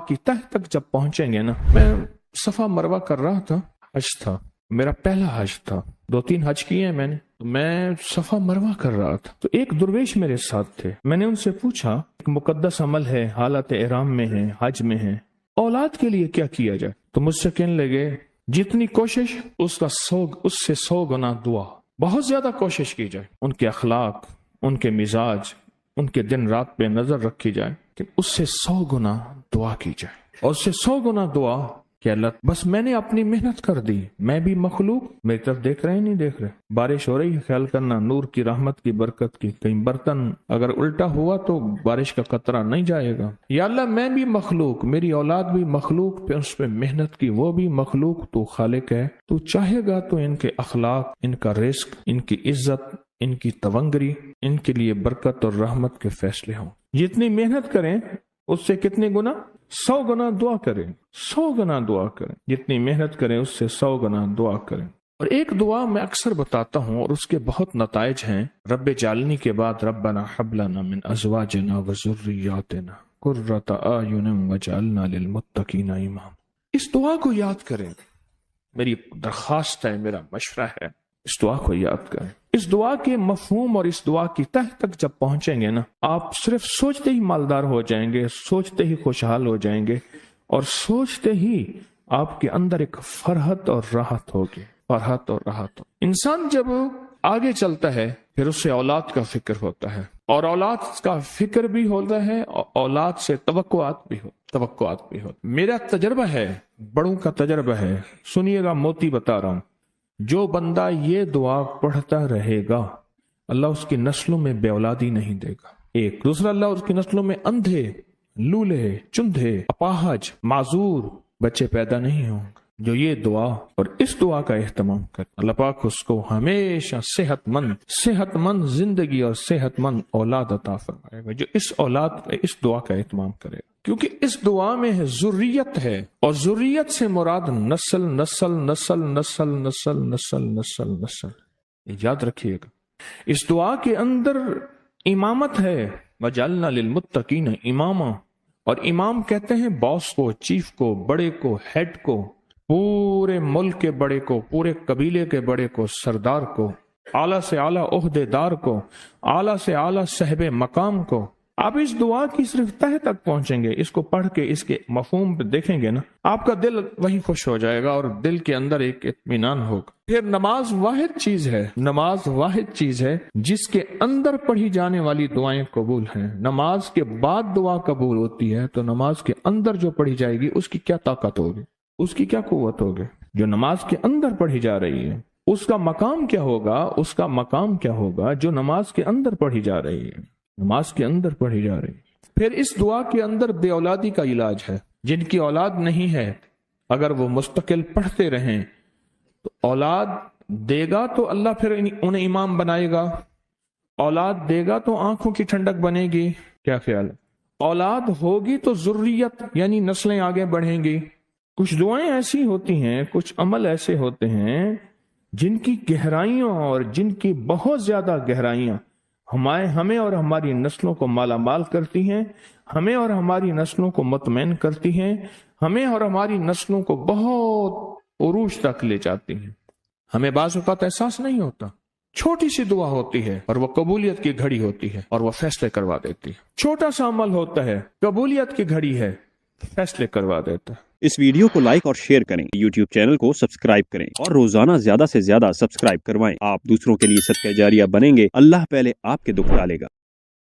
की तह तक जब पहुंचेंगे ना, मैं सफा मरवा कर रहा था, हज था, मेरा पहला हज था, 2-3 हज किए हैं मैंने। तो मैं सफा मरवा कर रहा था, तो एक दुर्वेश मेरे साथ थे। मैंने उनसे पूछा, एक मुकद्दस अमल है, हालत इहराम में है, हज में है, औलाद के लिए क्या किया जाए? तो मुझसे कहने लगे, जितनी कोशिश उससे 100 गुना दुआ, बहुत ज्यादा कोशिश की जाए, उनके अखलाक, उनके मिजाज, उनके दिन रात पे नजर रखी जाए, कि उससे 100 गुना दुआ की जाए, और उससे 100 गुना दुआ कि अल्लाह, बस मैंने अपनी मेहनत कर दी, मैं भी मखलूक, मेरी तरफ देख रहे नहीं देख रहे, बारिश हो रही है, ख्याल करना नूर की, रहमत की, बरकत की, कहीं बर्तन अगर उल्टा हुआ तो बारिश का कतरा नहीं जाएगा। या अल्लाह, मैं भी मखलूक, मेरी औलाद भी मखलूक, पे उस पे मेहनत की, वो भी मखलूक, तू खालिक है, तू चाहेगा तो इनके अखलाक, इनका रिस्क, इनकी इज्जत, इनकी तवंगरी, इनके लिए बरकत और रहमत के फैसले हों। जितनी मेहनत करें उससे कितने गुना? 100 गुना दुआ करें, 100 गुना दुआ करें। जितनी मेहनत करें उससे 100 गुना दुआ करें। और एक दुआ मैं अक्सर बताता हूँ और उसके बहुत नताइज हैं। रब्बे जालनी के बाद रब्बना हब लना मिन अज़वाजिना व ज़ुर्रिय्यातिना कुर्रता अयुनिन वजअलना लिलमुत्तकीना इमामा। इस दुआ को याद करें, मेरी दरखास्त है, मेरा मशवरा है, इस दुआ को याद करें। इस दुआ के मफहूम और इस दुआ की तह तक जब पहुंचेंगे ना, आप सिर्फ सोचते ही मालदार हो जाएंगे, सोचते ही खुशहाल हो जाएंगे, और सोचते ही आपके अंदर एक फरहत और राहत होगी, फरहत और राहत। इंसान जब आगे चलता है फिर उससे औलाद का फिक्र होता है, और औलाद का फिक्र भी होता है, और औलाद से तवक्कुआत भी हो। मेरा तजर्बा है, बड़ों का तजर्बा है, सुनिएगा, मोती बता रहा हूं। जो बंदा ये दुआ पढ़ता रहेगा, अल्लाह उसकी नस्लों में बेऔलादी नहीं देगा। एक दूसरा, अल्लाह उसकी नस्लों में अंधे, लूले, चुंधे, अपाहज, माजूर बच्चे पैदा नहीं होंगे। जो ये दुआ और इस दुआ का एहतमाम करे, अल्लाह पाक उसको हमेशा सेहतमंद जिंदगी और सेहतमंद औलाद अता फरमाएगा, जो इस दुआ का एहतमाम करेगा। क्योंकि इस दुआ में है ज़ुर्रियत है, और ज़ुर्रियत से मुराद नस्ल, याद रखिएगा। इस दुआ के अंदर इमामत है, वजअलना लिलमुत्तकीना इमामा। और इमाम कहते हैं बॉस को, चीफ को, बड़े को, हेड को, पूरे मुल्क के बड़े को, पूरे कबीले के बड़े को, सरदार को, आला से आला ओहदेदार को, आला से आला साहिब मकाम को। आप इस दुआ की सिर्फ तह तक पहुंचेंगे, इसको पढ़ के इसके मफहूम पे देखेंगे ना, आपका दिल वहीं खुश हो जाएगा और दिल के अंदर एक इत्मीनान होगा। फिर नमाज वाहिद चीज है जिसके अंदर पढ़ी जाने वाली दुआएं कबूल हैं। नमाज के बाद दुआ कबूल होती है, तो नमाज के अंदर जो पढ़ी जाएगी उसकी क्या ताकत होगी, उसकी क्या कुव्वत होगी। जो नमाज के अंदर पढ़ी जा रही है उसका मकाम क्या होगा, जो नमाज के अंदर पढ़ी जा रही है, नमाज के अंदर पढ़ी जा रही। फिर इस दुआ के अंदर बेऔलादी का इलाज है। जिनकी औलाद नहीं है, अगर वो मुस्तकिल पढ़ते रहें तो औलाद देगा तो अल्लाह फिर उन्हें इमाम बनाएगा। औलाद देगा तो आंखों की ठंडक बनेगी। क्या ख्याल है? औलाद होगी तो ज़ुर्रियत यानी नस्लें आगे बढ़ेंगी। कुछ दुआएं ऐसी होती हैं, कुछ अमल ऐसे होते हैं जिनकी गहराइयों और जिनकी बहुत ज्यादा गहराइयां हमें और हमारी नस्लों को मालामाल करती हैं, हमें और हमारी नस्लों को मुतमईन करती हैं, हमें और हमारी नस्लों को बहुत उरूज तक ले जाती हैं। हमें बाज़ औक़ात एहसास नहीं होता। छोटी सी दुआ होती है और वो कबूलियत की घड़ी होती है और वो फैसले करवा देती है। छोटा सा अमल होता है, कबूलियत की घड़ी है, फैसले करवा देता है। इस वीडियो को लाइक और शेयर करें, YouTube चैनल को सब्सक्राइब करें और रोजाना ज्यादा से ज्यादा सब्सक्राइब करवाएं। आप दूसरों के लिए सदका जारिया बनेंगे, अल्लाह पहले आपके दुख टालेगा।